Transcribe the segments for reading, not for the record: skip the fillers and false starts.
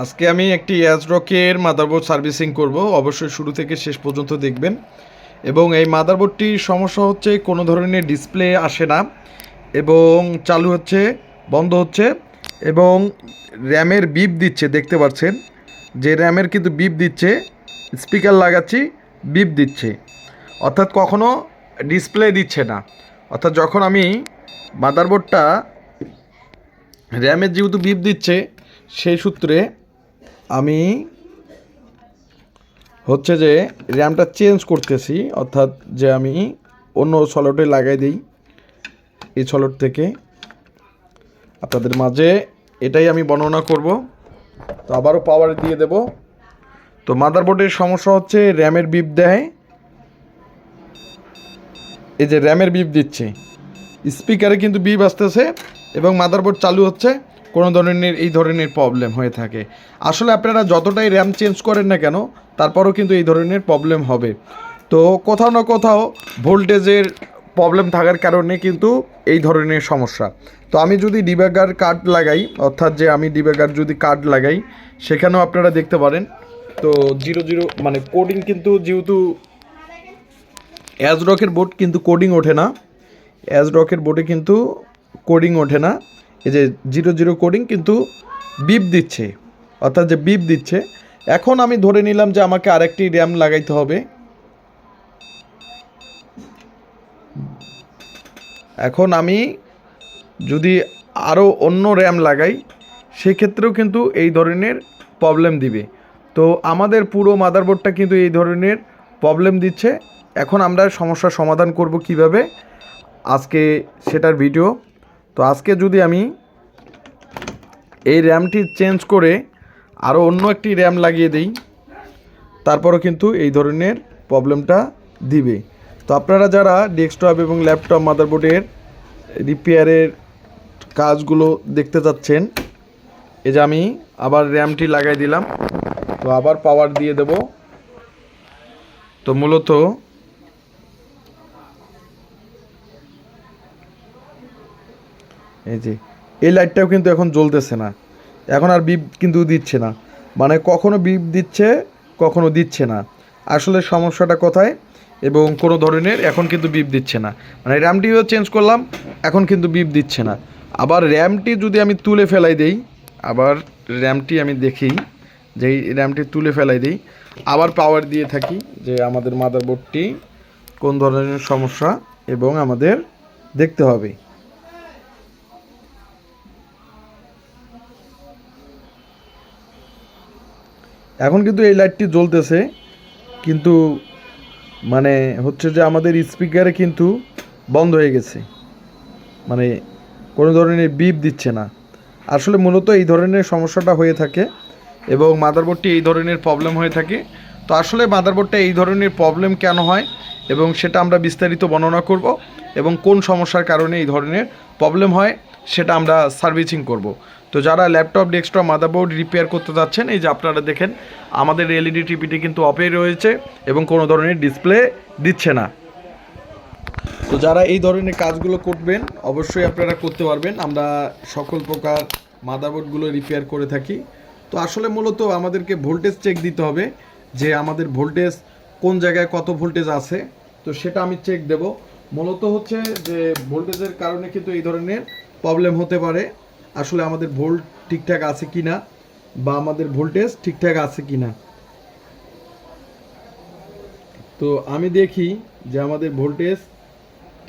আজকে আমি একটি অ্যাজরকের মাদারবোর্ড সার্ভিসিং করব। অবশ্যই শুরু থেকে শেষ পর্যন্ত দেখবেন। এবং এই মাদারবোর্ডটির সমস্যা হচ্ছে কোনো ধরনের ডিসপ্লে আসে না এবং চালু হচ্ছে, বন্ধ হচ্ছে এবং র্যামের বিপ দিচ্ছে, দেখতে পাচ্ছেন যে র্যামের কিন্তু বিপ দিচ্ছে। স্পিকার লাগাচ্ছি, বিপ দিচ্ছে, অর্থাৎ কখনো ডিসপ্লে দিচ্ছে না। অর্থাৎ যখন আমি মাদারবোর্ডটা র্যামের যেহেতু বিপ দিচ্ছে, সেই সূত্রে আমি হচ্ছে যে র্যামটা চেঞ্জ করতেছি, অর্থাৎ যে আমি অন্য সলটে লাগাই দিই এই সলট থেকে আপনাদের মাঝে এটাই আমি বর্ণনা করব। তো আবারও পাওয়ার দিয়ে দেব। তো মাদারবোর্ডের সমস্যা হচ্ছে র্যামের বিপ দেয়, এই যে র্যামের বিপ দিচ্ছে, স্পিকারে কিন্তু বিপ আসতেছে এবং মাদারবোর্ড চালু হচ্ছে, কোনো ধরনের এই ধরনের প্রবলেম হয়ে থাকে। আসলে আপনারা যতটাই র্যাম চেঞ্জ করেন না কেন, তারপরও কিন্তু এই ধরনের প্রবলেম হবে। তো কোথাও না কোথাও ভোল্টেজের প্রবলেম থাকার কারণে কিন্তু এই ধরনের সমস্যা। তো আমি যদি ডিবাগার কার্ড লাগাই, অর্থাৎ যে আমি ডিবাগার যদি কার্ড লাগাই, সেখানেও আপনারা দেখতে পারেন। তো 00 মানে কোডিং কিন্তু, যেহেতু অ্যাজরকের বোর্ড কিন্তু কোডিং ওঠে না, অ্যাজরকের বোর্ডে কিন্তু কোডিং ওঠে না। এই যে 00 কোডিং কিন্তু বিপ দিচ্ছে, অর্থাৎ যে বিপ দিচ্ছে। এখন আমি ধরে নিলাম যে আমাকে আরেকটি র্যাম লাগাইতে হবে। এখন আমি যদি আরও অন্য র্যাম লাগাই, সেক্ষেত্রেও কিন্তু এই ধরনের প্রবলেম দিবে। তো আমাদের পুরো মাদারবোর্ডটা কিন্তু এই ধরনের প্রবলেম দিচ্ছে। এখন আমরা সমস্যার সমাধান করব কিভাবে, আজকে সেটার ভিডিও। তো আজকে যদি আমি এই র্যামটি চেঞ্জ করে আরও অন্য একটি র্যাম লাগিয়ে দিই, তারপরও কিন্তু এই ধরনের প্রবলেমটা দিবে। তো আপনারা যারা ডেস্কটপ এবং ল্যাপটপ মাদারবোর্ডের রিপেয়ারের কাজগুলো দেখতে চাচ্ছেন, এই যে আমি আবার র্যামটি লাগাই দিলাম। তো আবার পাওয়ার দিয়ে দেব। তো মূলত এই যে এই লাইটটাও কিন্তু এখন জ্বলতেছে না, এখন আর বিপ কিন্তু দিচ্ছে না। মানে কখনো বিপ দিচ্ছে, কখনো দিচ্ছে না। আসলে সমস্যাটা কোথায়? এবং কোনো ধরনের এখন কিন্তু বিপ দিচ্ছে না। মানে র্যামটিও চেঞ্জ করলাম, এখন কিন্তু বিপ দিচ্ছে না। আবার র্যামটি যদি আমি তুলে ফেলাই দেই, আবার র্যামটি আমি দেখি, যেই র্যামটি তুলে ফেলাই দিই, আবার পাওয়ার দিয়ে থাকি, যে আমাদের মাদারবোর্ডটি কোন ধরনের সমস্যা এবং আমাদের দেখতে হবে। এখন কিন্তু এই লাইটটি জ্বলতেছে, কিন্তু মানে হচ্ছে যে আমাদের স্পিকারে কিন্তু বন্ধ হয়ে গেছে, মানে কোনো ধরনের বিপ দিচ্ছে না। আসলে মূলত এই ধরনের সমস্যাটা হয়ে থাকে এবং মাদারবোর্ডটি এই ধরনের প্রবলেম হয়ে থাকে। তো আসলে মাদারবোর্ডটা এই ধরনের প্রবলেম কেন হয় এবং সেটা আমরা বিস্তারিত বর্ণনা করব, এবং কোন সমস্যার কারণে এই ধরনের প্রবলেম হয় সেটা আমরা সার্ভিসিং করব। তো যারা ল্যাপটপ, ডেস্কটপ, মাদারবোর্ড রিপেয়ার করতে যাচ্ছেন, এই যে আপনারা দেখেন আমাদের এলইডি টিভিটি কিন্তু অফে রয়েছে এবং কোনো ধরনের ডিসপ্লে দিচ্ছে না। তো যারা এই ধরনের কাজগুলো করবেন, অবশ্যই আপনারা করতে পারবেন। আমরা সকল প্রকার মাদারবোর্ডগুলো রিপেয়ার করে থাকি। তো আসলে মূলত আমাদেরকে ভোল্টেজ চেক দিতে হবে, যে আমাদের ভোল্টেজ কোন জায়গায় কত ভোল্টেজ আছে। তো সেটা আমি চেক দেব। মূলত হচ্ছে যে ভোল্টেজের কারণে কিন্তু এই ধরনের প্রবলেম হতে পারে। আসলে আমাদের ভোল্ট ঠিকঠাক আছে কি না, বা আমাদের ভোল্টেজ ঠিকঠাক আছে কি না। তো আমি দেখি যে আমাদের ভোল্টেজ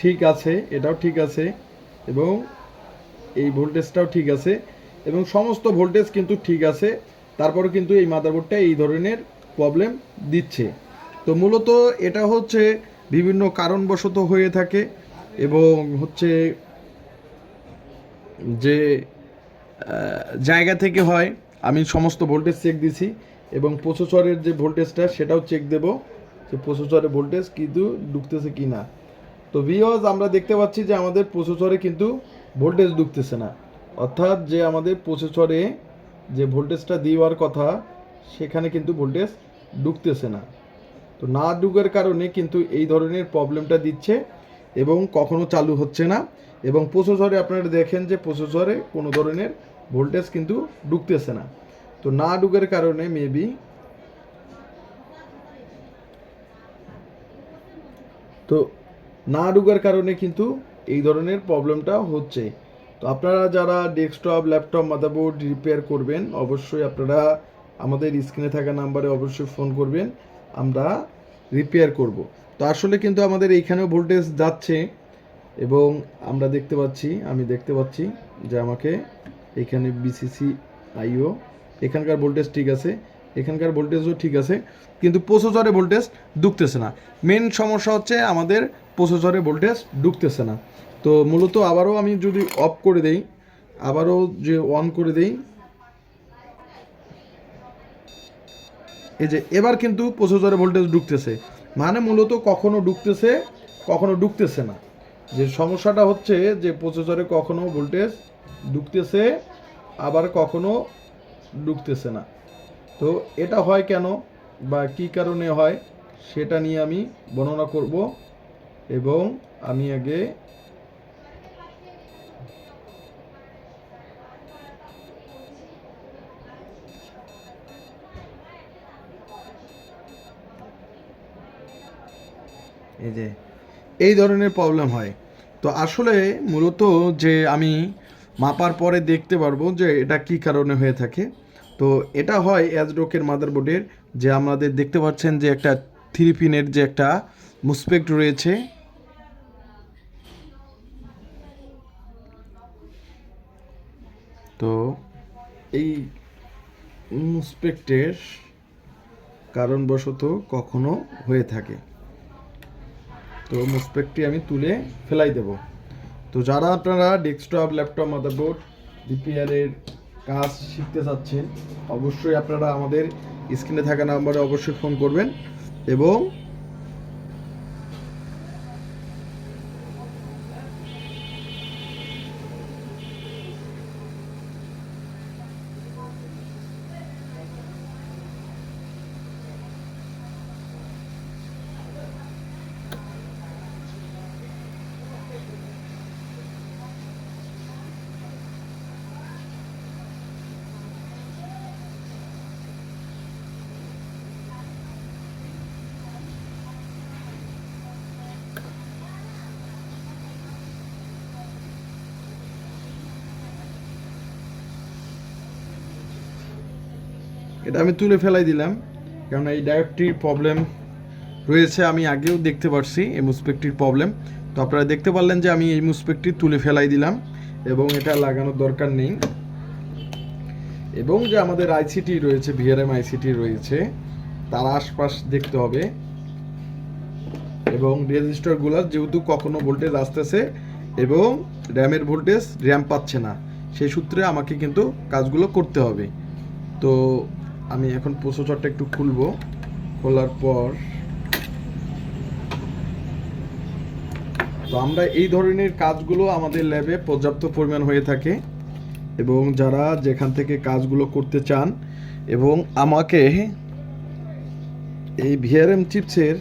ঠিক আছে, এটাও ঠিক আছে এবং এই ভোল্টেজটাও ঠিক আছে এবং সমস্ত ভোল্টেজ কিন্তু ঠিক আছে। তারপরে কিন্তু এই মাদারবোর্ডটা এই ধরনের প্রবলেম দিচ্ছে। তো মূলত এটা হচ্ছে বিভিন্ন কারণবশত হয়ে থাকে এবং হচ্ছে যে জায়গা থেকে হয়। আমি সমস্ত ভোল্টেজ চেক দিছি এবং প্রসেসরের যে ভোল্টেজটা সেটাও চেক দেব, যে প্রসেসরের ভোল্টেজ কিন্তু ঢুকতেছে কি না। তো ভিউয়ার্স, আমরা দেখতে পাচ্ছি যে আমাদের প্রসেসরে কিন্তু ভোল্টেজ ঢুকতেছে না, অর্থাৎ যে আমাদের প্রসেসরে যে ভোল্টেজটা দেওয়ার কথা, সেখানে কিন্তু ভোল্টেজ ঢুকতেছে না। তো না ঢুকার কারণে কিন্তু এই ধরনের প্রবলেমটা দিচ্ছে এবং কখনো চালু হচ্ছে না। এবং প্রসেসরে আপনারা দেখেন যে প্রসেসরে কোনো ধরনের ভোল্টেজ কিন্তু ঢুকতেছে না। তো না ঢুকার কারণে মেবি তো না ঢুকার কারণে কিন্তু এই ধরনের প্রবলেমটা হচ্ছে। তো আপনারা যারা ডেস্কটপ ল্যাপটপ মাদারবোর্ড রিপেয়ার করবেন অবশ্যই আপনারা আমাদের স্ক্রিনে থাকা নাম্বারে অবশ্যই ফোন করবেন, আমরা রিপেয়ার করব। তো আসলে কিন্তু আমাদের এইখানেও ভোল্টেজ যাচ্ছে এবং আমরা আমি দেখতে পাচ্ছি যে আমাকে এখানে বিসিসি আইও এখানকার ভোল্টেজ ঠিক আছে, এখানকার ভোল্টেজও ঠিক আছে, কিন্তু প্রসেসরে ভোল্টেজ ঢুকতেছে না। মেন সমস্যা হচ্ছে আমাদের প্রসেসরে ভোল্টেজ ঢুকতেছে না। তো মূলত আবারও আমি যদি অফ করে দেই, আবারও যে অন করে দেই, এই যে এবার কিন্তু প্রসেসরে ভোল্টেজ ঢুকতেছে। মানে মূলত কখনো ঢুকতেছে কখনো ঢুকতেছে না। যে সমস্যাটা হচ্ছে যে প্রসেসরে কখনো ভোল্টেজ ঢুকতেছে আবার কখনো ঢুকতেছে না। তো এটা হয় কেন বা কী কারণে হয় সেটা নিয়ে আমি বর্ণনা করব। এবং আমি আগে এই যে এই ধরনের প্রবলেম হয়। তো আসলে মূলত যে আমি মাপার পরে দেখতে পারবো যে এটা কী কারণে হয়ে থাকে। তো এটা হয় অ্যাজরকের মাদারবোর্ডের, যে আমাদের দেখতে পাচ্ছেন যে একটা 3 পিনের যে একটা মুসপেক্ট রয়েছে, তো এই মুসপেক্টের কারণবশত কখনো হয়ে থাকে। তো মুসপেক্টটি আমি তুলে ফেলাই দেব। তো যারা আপনারা ডেস্কটপ ল্যাপটপ মাদারবোর্ড রিপেয়ারের কাজ শিখতে চাচ্ছেন অবশ্যই আপনারা আমাদের স্ক্রিনে থাকা নাম্বারে অবশ্যই ফোন করবেন। এবং এটা আমি তুলে ফেলাই দিলাম, কারণ এই ডায়োডটির প্রবলেম রয়েছে, আমি আগেও দেখতে পারছি এই মুসপেক্টটির প্রবলেম। তো আপনারা দেখতে পারলেন যে আমি এই মুসপেক্টটি তুলে ফেলাই দিলাম এবং এটা লাগানোর দরকার নেই। এবং যে আমাদের আইসিটি রয়েছে, ভিআরএম আইসিটি রয়েছে, তার আশপাশ দেখতে হবে। এবং রেজিস্টারগুলোর যেহেতু কখনো ভোল্টেজ আসতেছে এবং র্যামের ভোল্টেজ র্যাম পাচ্ছে না, সেই সূত্রে আমাকে কিন্তু কাজগুলো করতে হবে। তো আমি এখন প্রসেসরটা একটু খুলবো, খোলার পর তো আমরা এই ধরনের কাজগুলো আমাদের ল্যাবে পর্যাপ্ত পরিমাণ হয়ে থাকে। এবং যারা যেখান থেকে কাজগুলো করতে চান এবং আমাকে এই ভিআরএম চিপসের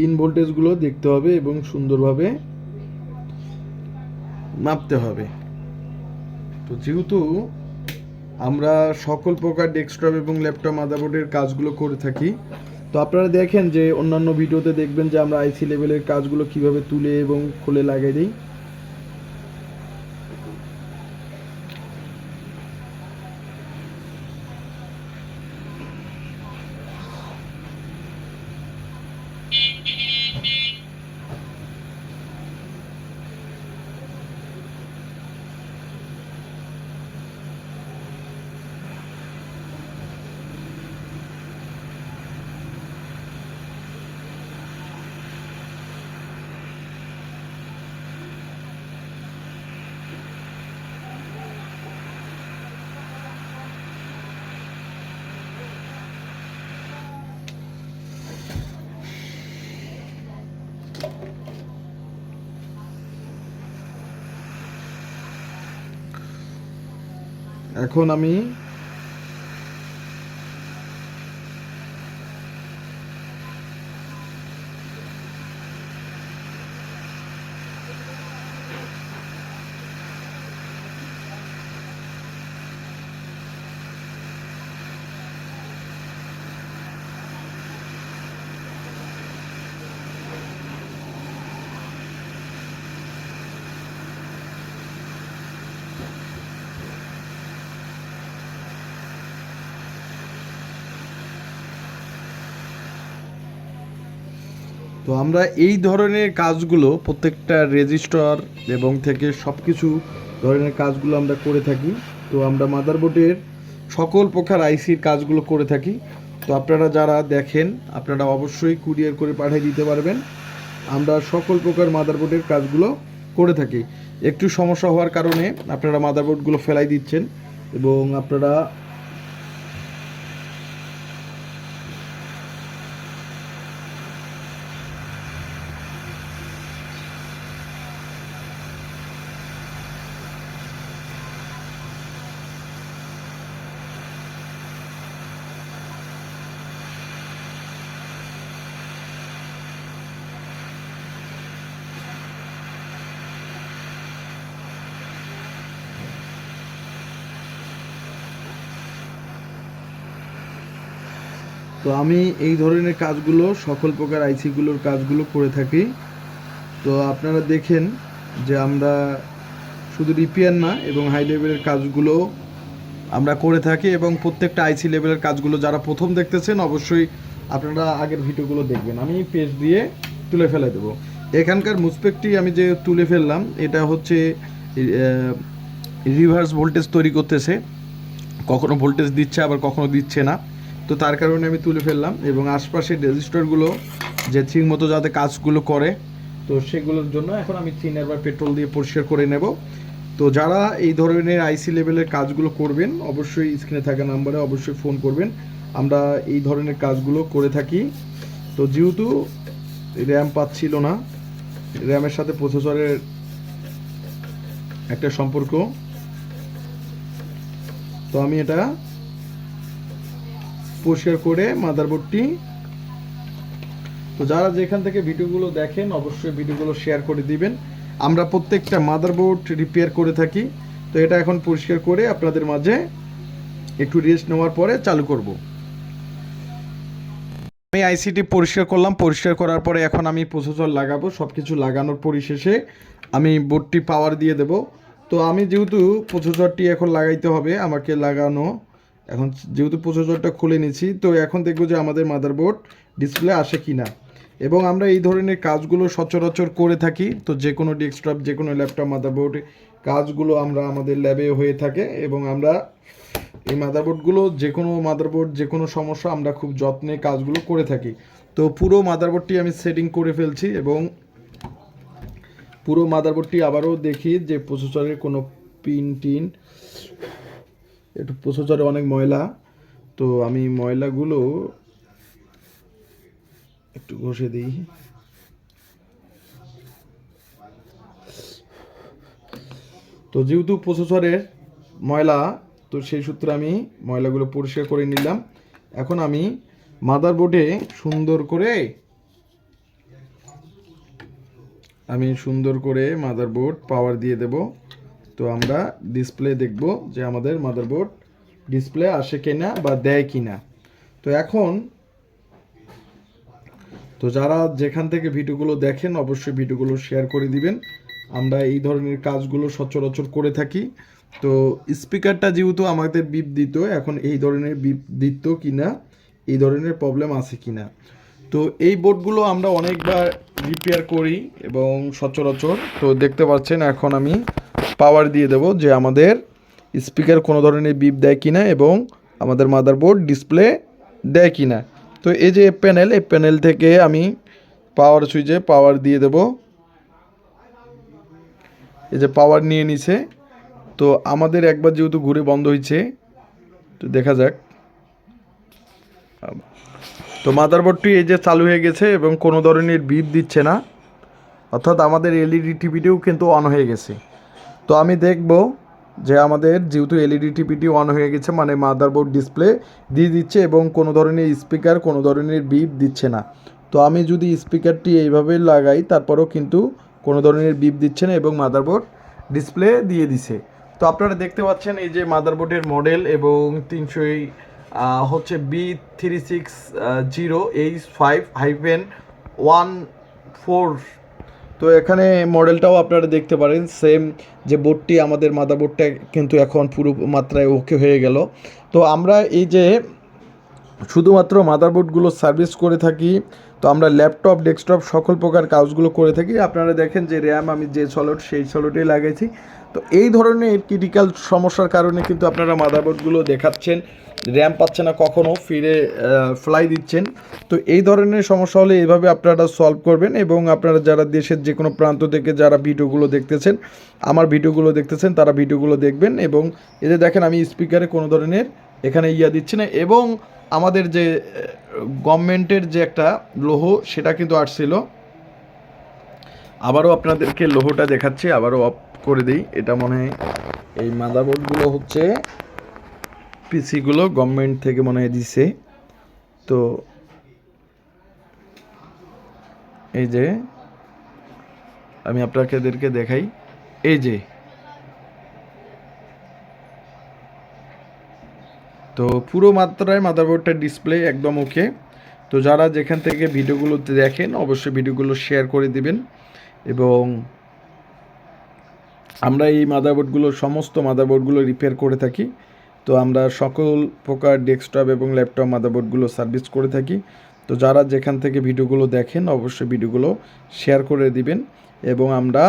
ইন ভোল্টেজগুলো দেখতে হবে এবং সুন্দরভাবে মাপতে হবে। তো যেহেতু আমরা সকল প্রকার ডেস্কটপ এবং ল্যাপটপ মাদারবোর্ডের কাজগুলো করে থাকি, তো আপনারা দেখেন যে অন্যান্য ভিডিওতে দেখবেন যে আমরা আইসি লেভেলের কাজগুলো কিভাবে তুলে এবং খুলে লাগিয়ে দিই। এখন আমি তো আমরা এই ধরনের কাজগুলো প্রত্যেকটা রেজিস্টার এবং থেকে সব কিছু ধরনের কাজগুলো আমরা করে থাকি। তো আমরা মাদারবোর্ডের সকল প্রকার আইসির কাজগুলো করে থাকি। তো আপনারা যারা দেখেন আপনারা অবশ্যই কুরিয়ার করে পাঠিয়ে দিতে পারবেন। আমরা সকল প্রকার মাদারবোর্ডের কাজগুলো করে থাকি। একটু সমস্যা হওয়ার কারণে আপনারা মাদারবোর্ডগুলো ফেলাই দিচ্ছেন এবং আপনারা তো আমি এই ধরনের কাজগুলো সকল প্রকার আইসিগুলোর কাজগুলো করে থাকি। তো আপনারা দেখেন যে আমরা শুধু রিপেয়ার না এবং হাই লেভেলের কাজগুলো আমরা করে থাকি এবং প্রত্যেকটা আইসি লেভেলের কাজগুলো যারা প্রথম দেখতেছেন অবশ্যই আপনারা আগের ভিডিওগুলো দেখবেন। আমি পেজ দিয়ে তুলে ফেলে দেবো। এখানকার মুসপেকটি আমি যে তুলে ফেললাম এটা হচ্ছে রিভার্স ভোল্টেজ তৈরি করতেছে, কখনো ভোল্টেজ দিচ্ছে আবার কখনো দিচ্ছে না। তো তার কারণে আমি তুলে ফেললাম এবং আশপাশের রেজিস্টারগুলো যে ঠিক মতো যাতে কাজগুলো করে তো সেগুলোর জন্য এখন আমি চিনার বা পেট্রোল দিয়ে পরিষ্কার করে নেব। তো যারা এই ধরনের আইসি লেভেলের কাজগুলো করবেন অবশ্যই স্ক্রিনে থাকা নাম্বারে অবশ্যই ফোন করবেন। আমরা এই ধরনের কাজগুলো করে থাকি। তো যেহেতু র্যাম পাচ্ছিল না, র্যামের সাথে প্রসেসরের একটা সম্পর্ক, তো আমি এটা পরিষ্কার করে মাদারবোর্ডটি, তো যারা যেখান থেকে ভিডিওগুলো দেখেন অবশ্যই ভিডিওগুলো শেয়ার করে দিবেন। আমরা প্রত্যেকটা মাদারবোর্ড রিপেয়ার করে থাকি। তো এটা এখন পরিষ্কার করে আপনাদের মাঝে একটু রেস্ট নেওয়ার পরে চালু করব। আমি আইসিটি পরিষ্কার করলাম, পরিষ্কার করার পরে এখন আমি প্রসেসর লাগাবো। সব কিছু লাগানোর পরিশেষে আমি বোর্ডটি পাওয়ার দিয়ে দেব। তো আমি যেহেতু প্রসেসরটি এখন লাগাইতে হবে আমাকে লাগানো, এখন যেহেতু প্রসেসরটা খুলে নিয়েছি তো এখন দেখব যে আমাদের মাদারবোর্ড ডিসপ্লে আসে কি না। এবং আমরা এই ধরনের কাজগুলো সচরাচর করে থাকি। তো যে কোনো ডেস্কটপ যে কোনো ল্যাপটপ মাদারবোর্ড কাজগুলো আমরা আমাদের ল্যাবে হয়ে থাকে এবং আমরা এই মাদারবোর্ডগুলো যে কোনো মাদারবোর্ড যে কোনো সমস্যা আমরা খুব যত্নে কাজগুলো করে থাকি। তো পুরো মাদারবোর্ডটি আমি সেটিং করে ফেলছি এবং পুরো মাদারবোর্ডটি আবারও দেখি যে প্রসেসরের কোনো পিন টিন, একটু প্রসেসরে অনেক ময়লা, তো আমি ময়লাগুলো একটু ঘষে দিই। তো যেহেতু প্রসেসরের ময়লা তো সেই সূত্রে আমি ময়লাগুলো পরিষ্কার করে নিলাম। এখন আমি মাদারবোর্ডে সুন্দর করে মাদারবোর্ড পাওয়ার দিয়ে দেব। তো আমরা ডিসপ্লে দেখব যে আমাদের মাদারবোর্ড ডিসপ্লে আসে কিনা বা দেয় কিনা। তো এখন তো যারা যেখান থেকে ভিডিওগুলো দেখেন অবশ্যই ভিডিওগুলো শেয়ার করে দিবেন। আমরা এই ধরনের কাজগুলো সচরাচর করে থাকি। তো স্পিকারটা যেহেতু আমাদের বিপ দিত, এখন এই ধরনের বিপ দিত কিনা, এই ধরনের প্রবলেম আছে কিনা। তো এই বোর্ডগুলো আমরা অনেকবার রিপেয়ার করি এবং সচরাচর তো দেখতে পাচ্ছেন এখন আমি পাওয়ার দিয়ে দেব যে আমাদের স্পিকার কোনো ধরনের বিপ দেয় কিনা এবং আমাদের মাদারবোর্ড ডিসপ্লে দেয় কিনা। তো এই যে প্যানেল, এই প্যানেল থেকে আমি পাওয়ার সুইচে পাওয়ার দিয়ে দেব। এই যে পাওয়ার নিয়ে নিছে। তো আমাদের একবার যেহেতু ঘুরে বন্ধ হয়েছে তো দেখা যাক। তো মাদারবোর্ডটি এই যে চালু হয়ে গেছে এবং কোনো ধরনের বিপ দিচ্ছে না, অর্থাৎ আমাদের এলইডি টিভিটিও কিন্তু অন হয়ে গেছে। তো আমি দেখব যে আমাদের যেহেতু এলইডি টিভিটি অন হয়ে গেছে মানে মাদারবোর্ড ডিসপ্লে দিয়ে দিচ্ছে এবং কোনো ধরনের স্পিকার কোনো ধরনের বিপ দিচ্ছে না। তো আমি যদি স্পিকারটি এইভাবে লাগাই তারপরেও কিন্তু কোনো ধরনের বিপ দিচ্ছে না এবং মাদারবোর্ড ডিসপ্লে দিয়ে দিছে। তো আপনারা দেখতে পাচ্ছেন এই যে মাদারবোর্ডের মডেল এবং 300 হচ্ছে B360H5-14। তো এখানে মডেলটাও আপনারা দেখতে পারেন সেম যে বোর্ডটি আমাদের মাদারবোর্ডটা কিন্তু এখন পুরো মাত্রায় ওকে হয়ে গেল। তো আমরা এই যে শুধুমাত্র মাদারবোর্ডগুলো সার্ভিস করে থাকি তো আমরা ল্যাপটপ ডেস্কটপ সকল প্রকার কাজগুলো করে থাকি। আপনারা দেখেন যে র্যাম আমি যে স্লট সেই স্লটেই লাগাইছি। তো এই ধরনের ক্রিটিক্যাল সমস্যার কারণে কিন্তু আপনারা মাদারবোর্ডগুলো দেখাচ্ছেন র্যাম পাচ্ছে না, কখনও ফিরে ফ্লাই দিচ্ছেন। তো এই ধরনের সমস্যা হলে এইভাবে আপনারা সলভ করবেন, এবং আপনারা যারা দেশের যে কোনো প্রান্ত থেকে যারা ভিডিওগুলো দেখতেছেন, আমার ভিডিওগুলো দেখতেছেন, তারা ভিডিওগুলো দেখবেন। এবং এই যে দেখেন আমি স্পিকারে কোনো ধরনের এখানে দিচ্ছি না, এবং আমাদের যে গভর্নমেন্টের যে একটা লোহ সেটা কিন্তু আসছিল। আবারও আপনাদেরকে লোহটা দেখাচ্ছি, আবারও অফ করে দিই। এটা মনে হয় এই মাদারবোর্ডগুলো হচ্ছে পিসিগুলো গভর্নমেন্ট থেকে মনে হয় দিছে। তো এই যে আমি আপনাদেরকে দেখাই, এই যে তো পুরো মাত্রায় মাদারবোর্ডটার ডিসপ্লে একদম ওকে। তো যারা যেখান থেকে ভিডিওগুলো দেখেন অবশ্যই ভিডিওগুলো শেয়ার করে দিবেন। এবং আমরা এই মাদারবোর্ডগুলো সমস্ত মাদারবোর্ডগুলো রিপেয়ার করে থাকি। তো আমরা সকল প্রকার ডেস্কটপ এবং ল্যাপটপ মাদারবোর্ডগুলো সার্ভিস করে থাকি। তো যারা যেখান থেকে ভিডিওগুলো দেখেন অবশ্যই ভিডিওগুলো শেয়ার করে দিবেন, এবং আমরা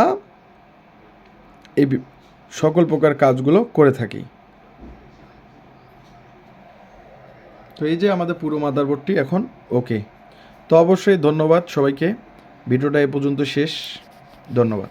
এই সকল প্রকার কাজগুলো করে থাকি। তো এই যে আমাদের পুরো মাদারবোর্ডটি এখন ওকে। তো অবশ্যই ধন্যবাদ সবাইকে, ভিডিওটা এ পর্যন্ত শেষ। ধন্যবাদ।